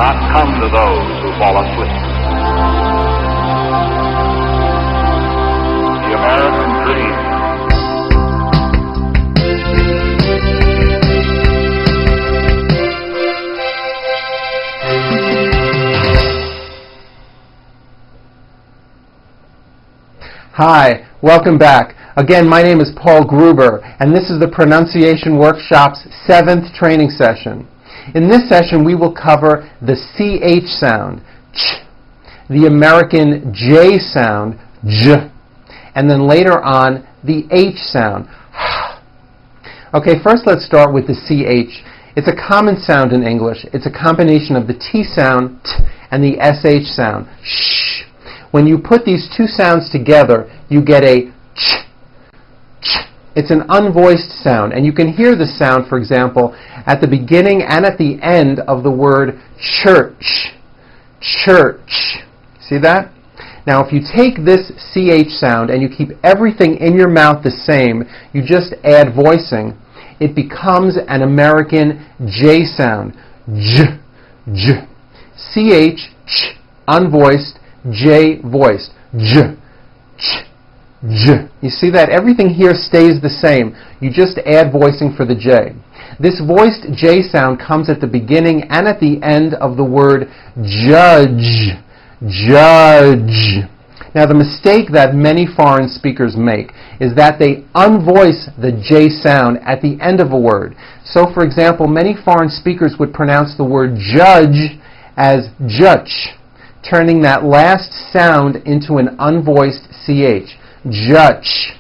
not come to those who fall asleep. The American dream. Hi, welcome back. Again, my name is Paul Gruber, and this is the Pronunciation Workshop's 7th training session. In this session, we will cover the CH sound, ch, the American J sound, j, and then later on, the H sound, h. Okay, first let's start with the CH. It's a common sound in English. It's a combination of the T sound, t, and the SH sound, sh. When you put these two sounds together, you get a ch, ch. It's an unvoiced sound, and you can hear the sound, for example, at the beginning and at the end of the word church. Church. See that? Now, if you take this CH sound and you keep everything in your mouth the same, you just add voicing, it becomes an American J sound. J, j. CH, ch, unvoiced, J voiced. J, ch, j. You see that? Everything here stays the same. You just add voicing for the J. This voiced J sound comes at the beginning and at the end of the word judge. Judge. Now, the mistake that many foreign speakers make is that they unvoice the J sound at the end of a word. So, for example, many foreign speakers would pronounce the word judge as judge, turning that last sound into an unvoiced CH. Judge.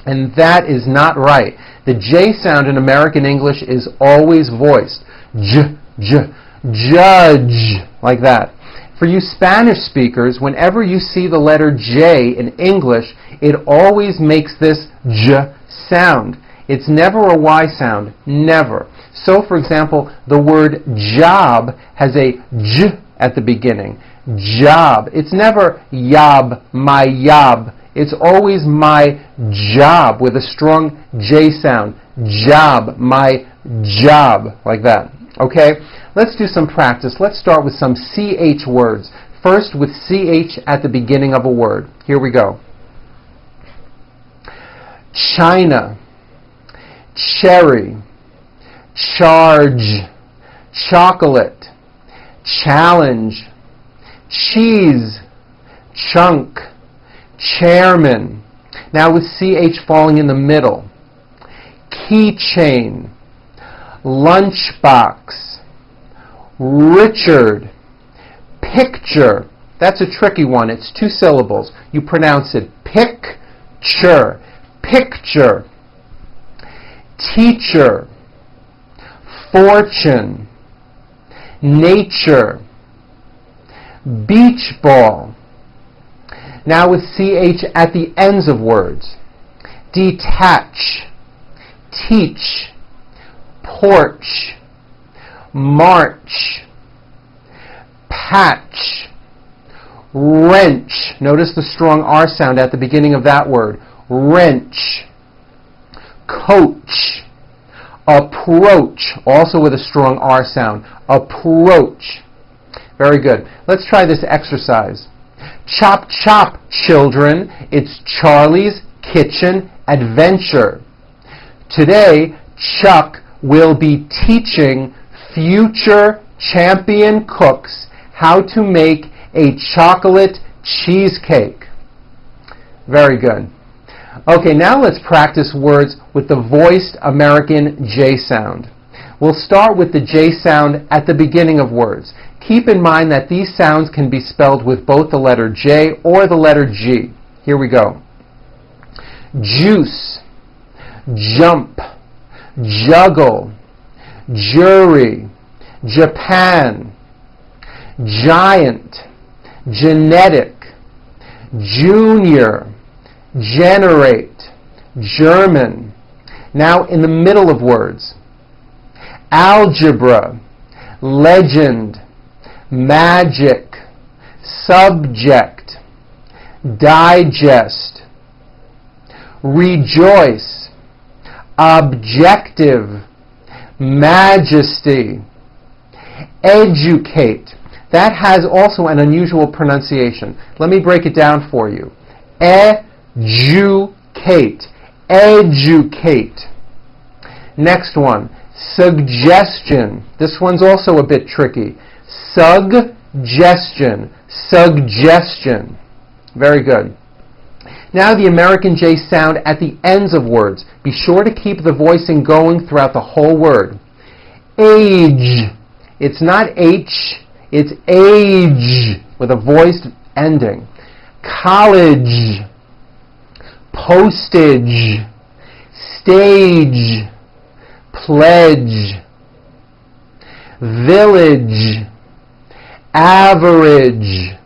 And that is not right. The J sound in American English is always voiced. J, j, judge, like that. For you Spanish speakers, whenever you see the letter J in English, it always makes this J sound. It's never a Y sound. Never. So, for example, the word job has a J at the beginning. Job. It's never yob, my yob. It's always my job with a strong J sound. Job, my job, like that. Okay? Let's do some practice. Let's start with some CH words. First with CH at the beginning of a word. Here we go. China, cherry, charge, chocolate, challenge, cheese, chunk, chairman. Now with CH falling in the middle. Keychain, lunchbox, Richard, picture. That's a tricky one. It's 2 syllables. You pronounce it picture, picture. Teacher, fortune, nature, beach ball. Now with CH at the ends of words. Detach, teach, porch, march, patch, wrench. Notice the strong R sound at the beginning of that word. Wrench, coach, approach, also with a strong R sound. Approach. Very good. Let's try this exercise. Chop, chop, children. It's Charlie's Kitchen Adventure. Today, Chuck will be teaching future champion cooks how to make a chocolate cheesecake. Very good. Okay, now let's practice words with the voiced American J sound. We'll start with the J sound at the beginning of words. Keep in mind that these sounds can be spelled with both the letter J or the letter G. Here we go. Juice, jump, juggle, jury, Japan, giant, genetic, junior, generate, German. Now in the middle of words. Algebra, legend, magic, subject, digest, rejoice, objective, majesty, Educate. That has also an unusual pronunciation. Let me break it down for you. Educate. Educate. Next one. Suggestion. This one's also a bit tricky. Suggestion. Suggestion. Very good. Now the American J sound at the ends of words. Be sure to keep the voicing going throughout the whole word. Age. It's not H, it's age with a voiced ending. College. Postage. Stage. Pledge. Village. Average.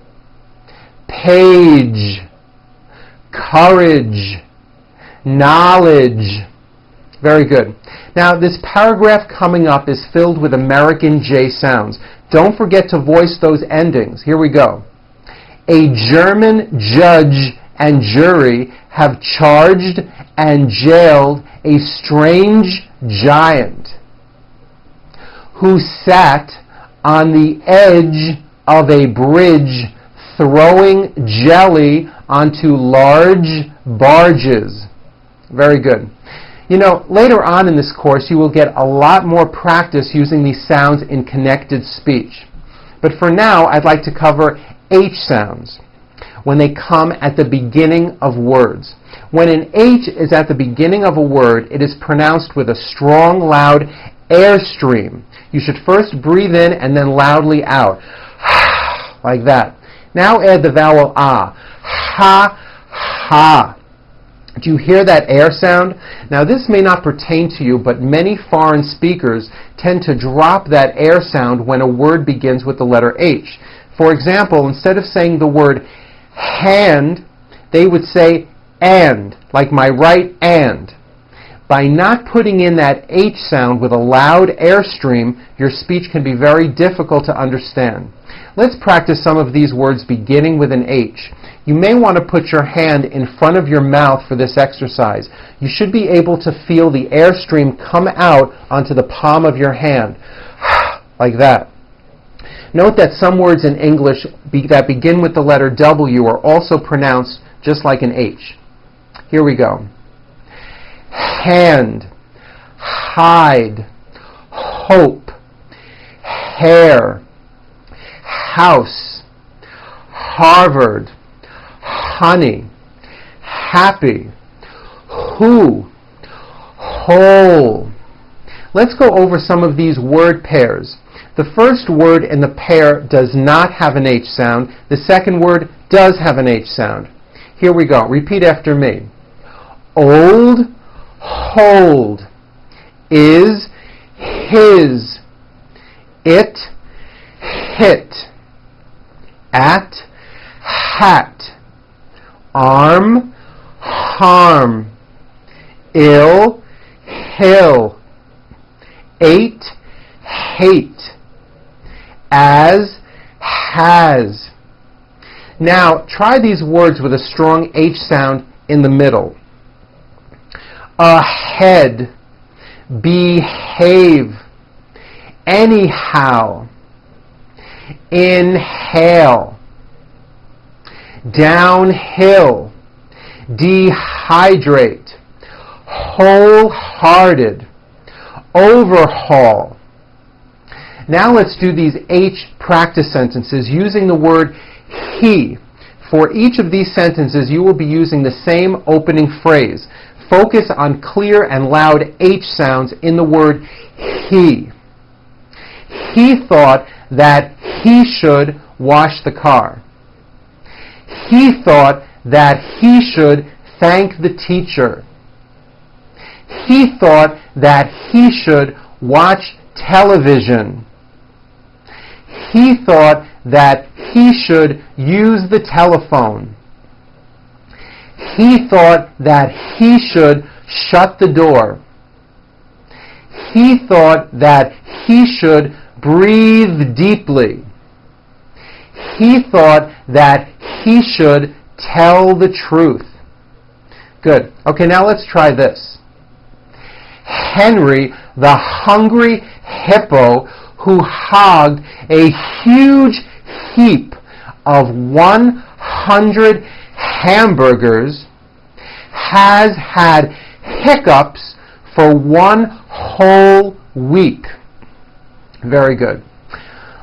Page. Courage. Knowledge. Very good. Now, this paragraph coming up is filled with American J sounds. Don't forget to voice those endings. Here we go. A German judge and jury have charged and jailed a strange giant who sat on the edge of a bridge throwing jelly onto large barges. Very good. You know, later on in this course you will get a lot more practice using these sounds in connected speech. But for now, I'd like to cover H sounds when they come at the beginning of words. When an H is at the beginning of a word, it is pronounced with a strong, loud airstream. You should first breathe in and then loudly out. Like that. Now add the vowel ah. Ha, ha. Do you hear that air sound? Now this may not pertain to you, but many foreign speakers tend to drop that air sound when a word begins with the letter H. For example, instead of saying the word hand, they would say and, like my right and. By not putting in that H sound with a loud airstream, your speech can be very difficult to understand. Let's practice some of these words beginning with an H. You may want to put your hand in front of your mouth for this exercise. You should be able to feel the airstream come out onto the palm of your hand, like that. Note that some words in English that begin with the letter W are also pronounced just like an H. Here we go. Hand, hide, hope, hair, house, Harvard, honey, happy, who, whole. Let's go over some of these word pairs. The first word in the pair does not have an H sound. The second word does have an H sound. Here we go. Repeat after me. Old, hold, is, his, it, hit, at, hat, arm, harm, ill, hill, ate, hate, as, has. Now, try these words with a strong H sound in the middle. Ahead, behave, anyhow, inhale, downhill, dehydrate, wholehearted, overhaul. Now let's do these H practice sentences using the word he. For each of these sentences, you will be using the same opening phrase. Focus on clear and loud H sounds in the word he. He thought that he should wash the car. He thought that he should thank the teacher. He thought that he should watch television. He thought that he should use the telephone. He thought that he should shut the door. He thought that he should breathe deeply. He thought that he should tell the truth. Good. Okay, now let's try this. Henry, the hungry hippo who hogged a huge heap of 100 hamburgers has had hiccups for 1 whole week. Very good.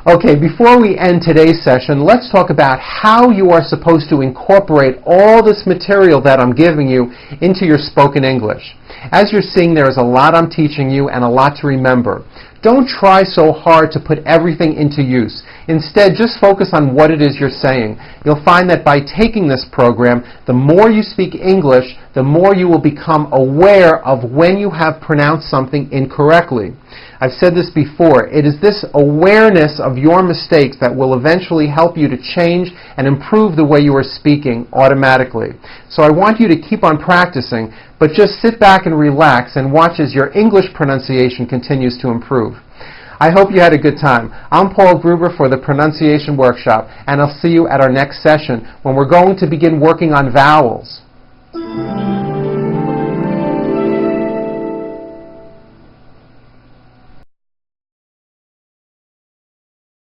Okay, before we end today's session, let's talk about how you are supposed to incorporate all this material that I'm giving you into your spoken English. As you're seeing, there is a lot I'm teaching you and a lot to remember. Don't try so hard to put everything into use. Instead, just focus on what it is you're saying. You'll find that by taking this program, the more you speak English, the more you will become aware of when you have pronounced something incorrectly. I've said this before, it is this awareness of your mistakes that will eventually help you to change and improve the way you are speaking automatically. So I want you to keep on practicing, but just sit back and relax and watch as your English pronunciation continues to improve. I hope you had a good time. I'm Paul Gruber for the Pronunciation Workshop, and I'll see you at our next session when we're going to begin working on vowels.